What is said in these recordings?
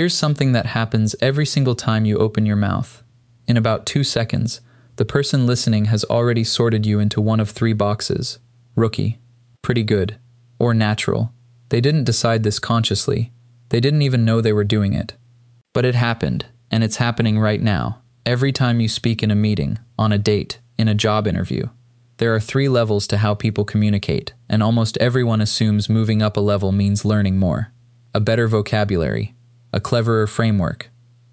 Here's something that happens every single time you open your mouth. In about 2 seconds, the person listening has already sorted you into one of 3 boxes: rookie, pretty good, or natural. They didn't decide this consciously. They didn't even know they were doing it. But it happened, and it's happening right now. Every time you speak in a meeting, on a date, in a job interview. There are 3 levels to how people communicate, and almost everyone assumes moving up a level means learning more. A better vocabulary, a cleverer framework,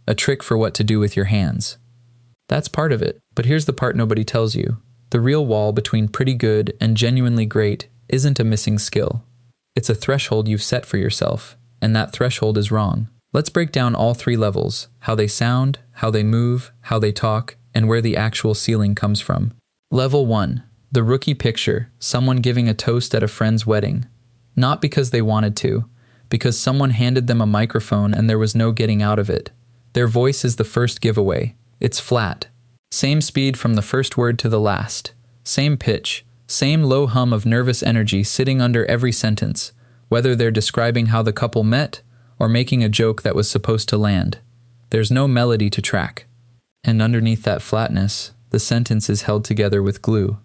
a trick for what to do with your hands. That's part of it, but here's the part nobody tells you. The real wall between pretty good and genuinely great isn't a missing skill. It's a threshold you've set for yourself, and that threshold is wrong. Let's break down all 3 levels: how they sound, how they move, how they talk, and where the actual ceiling comes from. Level 1. The rookie picture, someone giving a toast at a friend's wedding. Not because they wanted to, because someone handed them a microphone and there was no getting out of it. Their voice is the first giveaway. It's flat. Same speed from the first word to the last. Same pitch. Same low hum of nervous energy sitting under every sentence, whether they're describing how the couple met or making a joke that was supposed to land. There's no melody to track. And underneath that flatness, the sentence is held together with glue.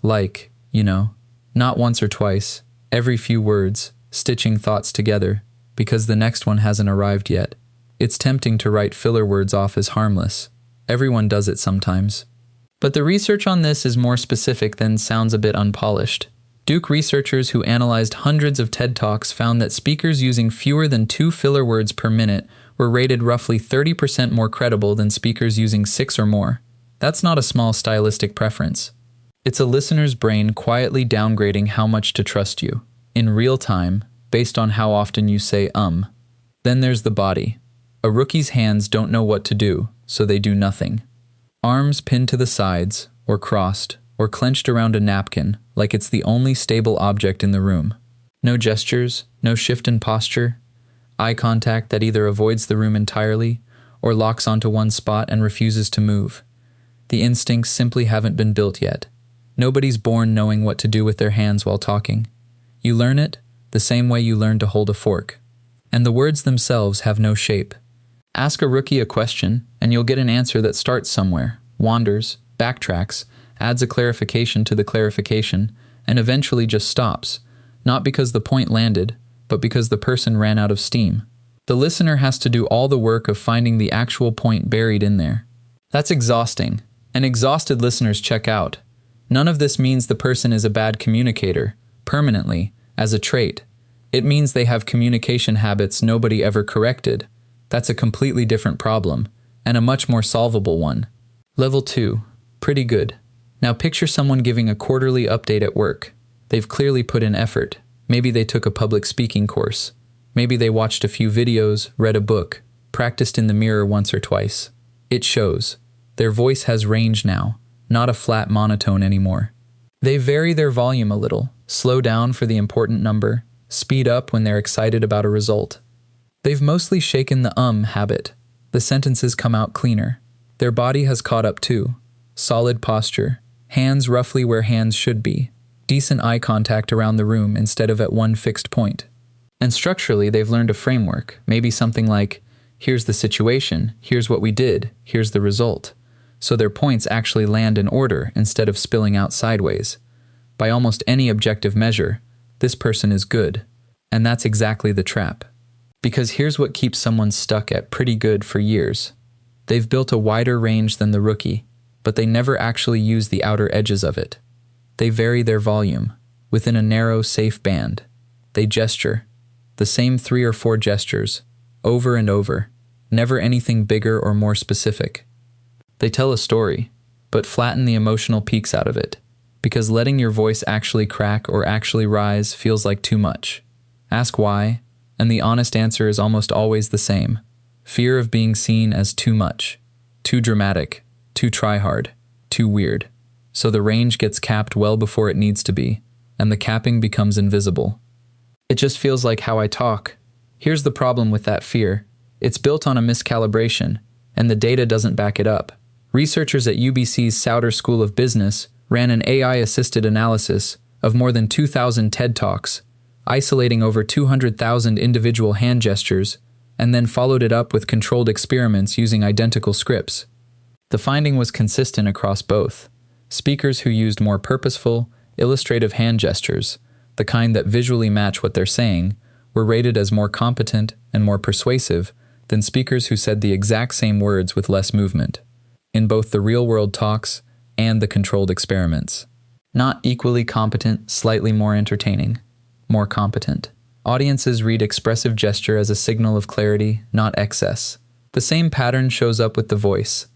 Like, you know. Not once or twice, every few words, stitching thoughts together, because the next one hasn't arrived yet. It's tempting to write filler words off as harmless. Everyone does it sometimes. But the research on this is more specific than sounds a bit unpolished. Duke researchers who analyzed hundreds of TED Talks found that speakers using fewer than 2 filler words per minute were rated roughly 30% more credible than speakers using 6 or more. That's not a small stylistic preference. It's a listener's brain quietly downgrading how much to trust you, in real time, based on how often you say Then there's the body. A rookie's hands don't know what to do, so they do nothing. Arms pinned to the sides, or crossed, or clenched around a napkin, like it's the only stable object in the room. No gestures, no shift in posture. Eye contact that either avoids the room entirely, or locks onto one spot and refuses to move. The instincts simply haven't been built yet. Nobody's born knowing what to do with their hands while talking. You learn it the same way you learn to hold a fork. And the words themselves have no shape. Ask a rookie a question, and you'll get an answer that starts somewhere, wanders, backtracks, adds a clarification to the clarification, and eventually just stops, not because the point landed, but because the person ran out of steam. The listener has to do all the work of finding the actual point buried in there. That's exhausting, and exhausted listeners check out. None of this means the person is a bad communicator, permanently, as a trait. It means they have communication habits nobody ever corrected. That's a completely different problem, and a much more solvable one. Level 2. Pretty good. Now picture someone giving a quarterly update at work. They've clearly put in effort. Maybe they took a public speaking course. Maybe they watched a few videos, read a book, practiced in the mirror once or twice. It shows. Their voice has range now, not a flat monotone anymore. They vary their volume a little, slow down for the important number, speed up when they're excited about a result. They've mostly shaken the habit. The sentences come out cleaner. Their body has caught up too. Solid posture, hands roughly where hands should be, decent eye contact around the room instead of at one fixed point. And structurally, they've learned a framework, maybe something like, here's the situation, here's what we did, here's the result. So their points actually land in order instead of spilling out sideways. By almost any objective measure, this person is good. And that's exactly the trap. Because here's what keeps someone stuck at pretty good for years. They've built a wider range than the rookie, but they never actually use the outer edges of it. They vary their volume, within a narrow, safe band. They gesture, the same 3 or 4 gestures, over and over, never anything bigger or more specific. They tell a story, but flatten the emotional peaks out of it, because letting your voice actually crack or actually rise feels like too much. Ask why, and the honest answer is almost always the same. Fear of being seen as too much, too dramatic, too try-hard, too weird. So the range gets capped well before it needs to be, and the capping becomes invisible. It just feels like how I talk. Here's the problem with that fear. It's built on a miscalibration, and the data doesn't back it up. Researchers at UBC's Sauder School of Business ran an AI-assisted analysis of more than 2,000 TED Talks, isolating over 200,000 individual hand gestures and then followed it up with controlled experiments using identical scripts. The finding was consistent across both. Speakers who used more purposeful, illustrative hand gestures, the kind that visually match what they're saying, were rated as more competent and more persuasive than speakers who said the exact same words with less movement, in both the real-world talks and the controlled experiments. Not equally competent, slightly more entertaining. More competent. Audiences read expressive gesture as a signal of clarity, not excess. The same pattern shows up with the voice.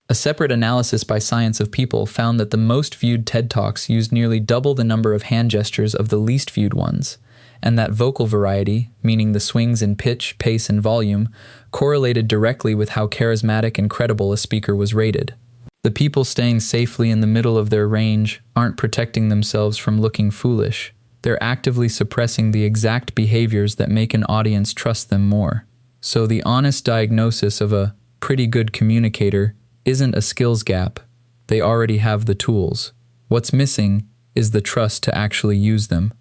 A separate analysis by Science of People found that the most viewed TED Talks used nearly double the number of hand gestures of the least viewed ones, and that vocal variety, meaning the swings in pitch, pace, and volume, correlated directly with how charismatic and credible a speaker was rated. The people staying safely in the middle of their range aren't protecting themselves from looking foolish. They're actively suppressing the exact behaviors that make an audience trust them more. So the honest diagnosis of a pretty good communicator isn't a skills gap. They already have the tools. What's missing is the trust to actually use them.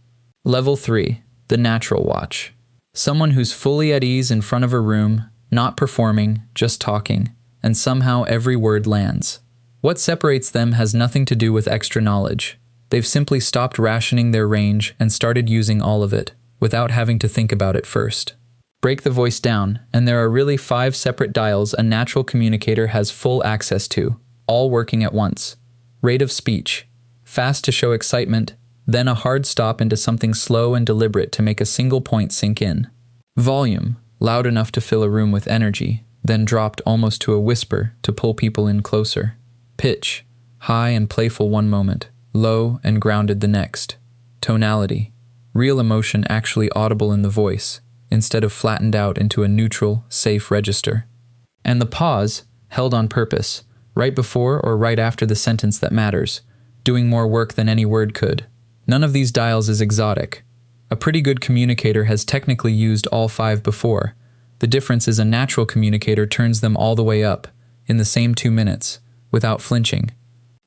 Level 3. The natural watch. Someone who's fully at ease in front of a room, not performing, just talking, and somehow every word lands. What separates them has nothing to do with extra knowledge. They've simply stopped rationing their range and started using all of it, without having to think about it first. Break the voice down, and there are really 5 separate dials a natural communicator has full access to, all working at once. Rate of speech. Fast to show excitement, then a hard stop into something slow and deliberate to make a single point sink in. Volume. Loud enough to fill a room with energy, then dropped almost to a whisper to pull people in closer. Pitch. High and playful one moment, low and grounded the next. Tonality. Real emotion actually audible in the voice, instead of flattened out into a neutral, safe register. And the pause, held on purpose, right before or right after the sentence that matters, doing more work than any word could. None of these dials is exotic. A pretty good communicator has technically used all 5 before. The difference is a natural communicator turns them all the way up, in the same 2 minutes, without flinching.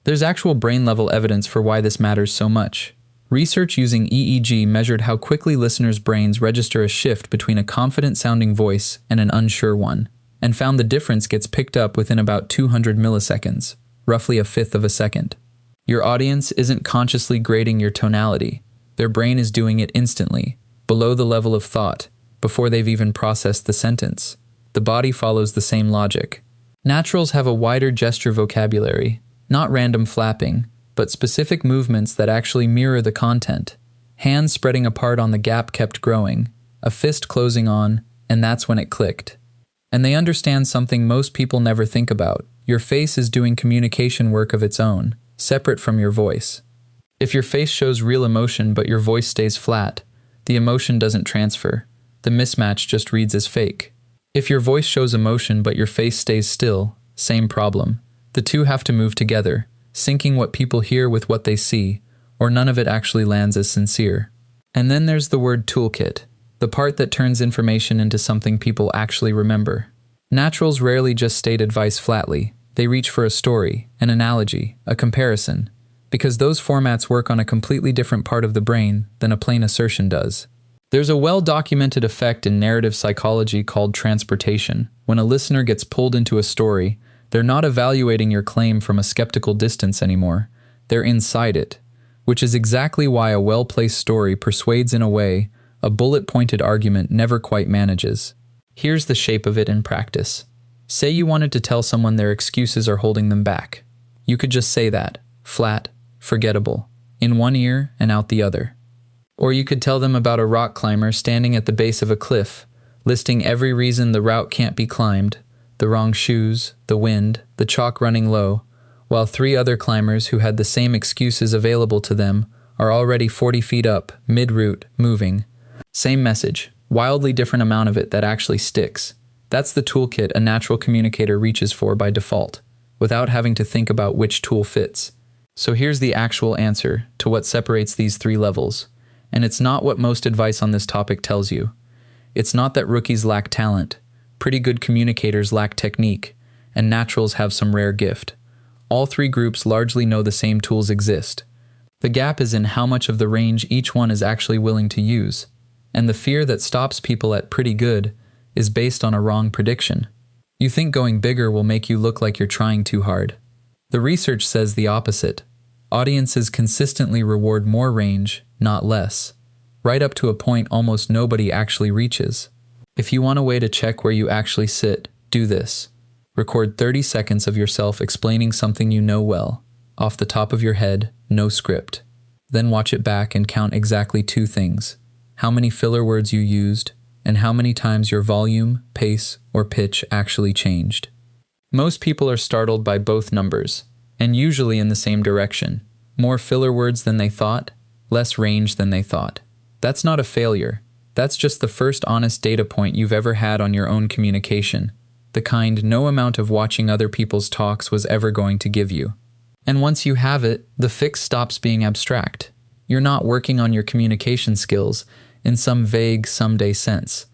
There's actual brain-level evidence for why this matters so much. Research using EEG measured how quickly listeners' brains register a shift between a confident-sounding voice and an unsure one, and found the difference gets picked up within about 200 milliseconds, roughly a fifth of a second. Your audience isn't consciously grading your tonality. Their brain is doing it instantly, below the level of thought, before they've even processed the sentence. The body follows the same logic. Naturals have a wider gesture vocabulary, not random flapping, but specific movements that actually mirror the content. Hands spreading apart on the gap kept growing, a fist closing on, and that's when it clicked. And they understand something most people never think about. Your face is doing communication work of its own, separate from your voice. If your face shows real emotion but your voice stays flat, the emotion doesn't transfer. The mismatch just reads as fake. If your voice shows emotion but your face stays still, same problem. The two have to move together, syncing what people hear with what they see, or none of it actually lands as sincere. And then there's the word toolkit, the part that turns information into something people actually remember. Naturals rarely just state advice flatly. They reach for a story, an analogy, a comparison, because those formats work on a completely different part of the brain than a plain assertion does. There's a well-documented effect in narrative psychology called transportation. When a listener gets pulled into a story, they're not evaluating your claim from a skeptical distance anymore. They're inside it, which is exactly why a well-placed story persuades in a way a bullet-pointed argument never quite manages. Here's the shape of it in practice. Say you wanted to tell someone their excuses are holding them back. You could just say that, flat, forgettable, in one ear and out the other. Or you could tell them about a rock climber standing at the base of a cliff, listing every reason the route can't be climbed: the wrong shoes, the wind, the chalk running low, while 3 other climbers who had the same excuses available to them are already 40 feet up, mid-route, moving. Same message, wildly different amount of it that actually sticks. That's the toolkit a natural communicator reaches for by default, without having to think about which tool fits. So here's the actual answer to what separates these 3 levels. And it's not what most advice on this topic tells you. It's not that rookies lack talent. Pretty good communicators lack technique, and naturals have some rare gift. All 3 groups largely know the same tools exist. The gap is in how much of the range each one is actually willing to use. And the fear that stops people at pretty good is based on a wrong prediction. You think going bigger will make you look like you're trying too hard. The research says the opposite. Audiences consistently reward more range, not less, right up to a point almost nobody actually reaches. If you want a way to check where you actually sit, do this. Record 30 seconds of yourself explaining something you know well, off the top of your head, no script. Then watch it back and count exactly 2 things: how many filler words you used, and how many times your volume, pace, or pitch actually changed. Most people are startled by both numbers, and usually in the same direction. More filler words than they thought, less range than they thought. That's not a failure. That's just the first honest data point you've ever had on your own communication, the kind no amount of watching other people's talks was ever going to give you. And once you have it, the fix stops being abstract. You're not working on your communication skills in some vague someday sense.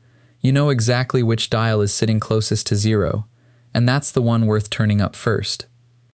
You know exactly which dial is sitting closest to 0, and that's the one worth turning up first.